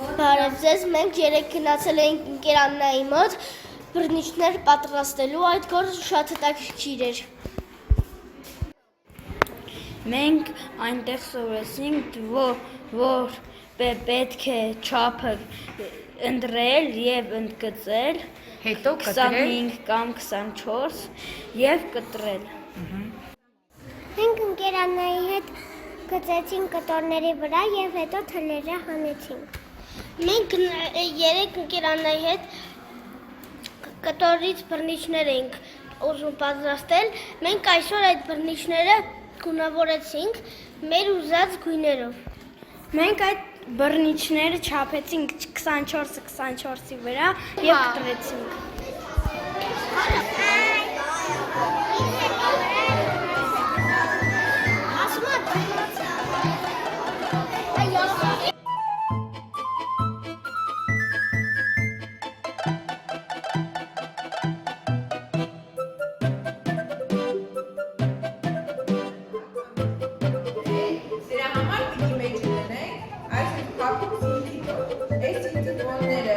Բարև ձեզ, մենք երեք գնացել էինք ընկերանայի մոտ բռնիչներ պատրաստելու, այդ գործը շատ հետաքրքիր էր։ Մենք այնտեղ սովորեցինք, որ պետք է չափը ընտրել և ընդգծել, հետո 25 կամ 24 և կտրել։ Մենք ընկերանայի հետ գծեցինք կտորների վրա և հետո թելերը հանեցինք։ Մենք երեք ընկերանայի հետ կտորից բռնիչներ էինք ուզում պատրաստել, մենք այսօր այդ բռնիչները գունավորեցինք մեր ուզած գույներով։ Մենք այդ բռնիչները չափեցինք 24-24-ի վրա և կտրեցինք։ Դրա համար պիտի մեջ ունենք այս կապի սինթիտոն։ Այս սինթիտոնները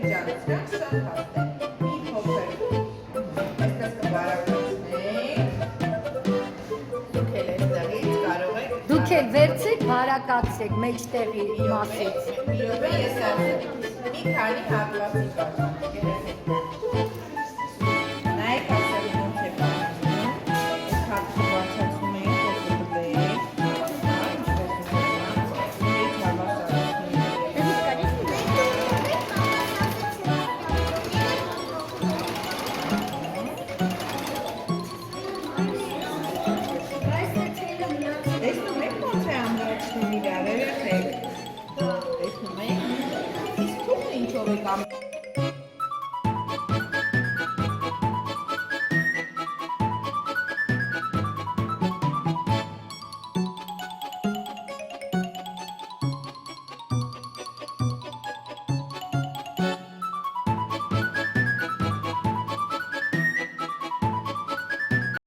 ջանցրանք շատ հաստ են։ Մի փոքր այսպես կբարակացնենք։ Դուք էլ այստեղից կարող եք։ Դուք էլ վերցրեք, բարակացրեք մեջտեղի մասից։ Մի րոպե ես ասեմ, մի քանի հատվածի կազմենք։ Նայեք ասեմ ոնց է բացվում։ Այս հատվածը բացացում ենք Տեսնում եք ոնց է ամրացնում իրար, երեխեք։ Տեսնում եք։ Իսկ թողը ինչով է կամ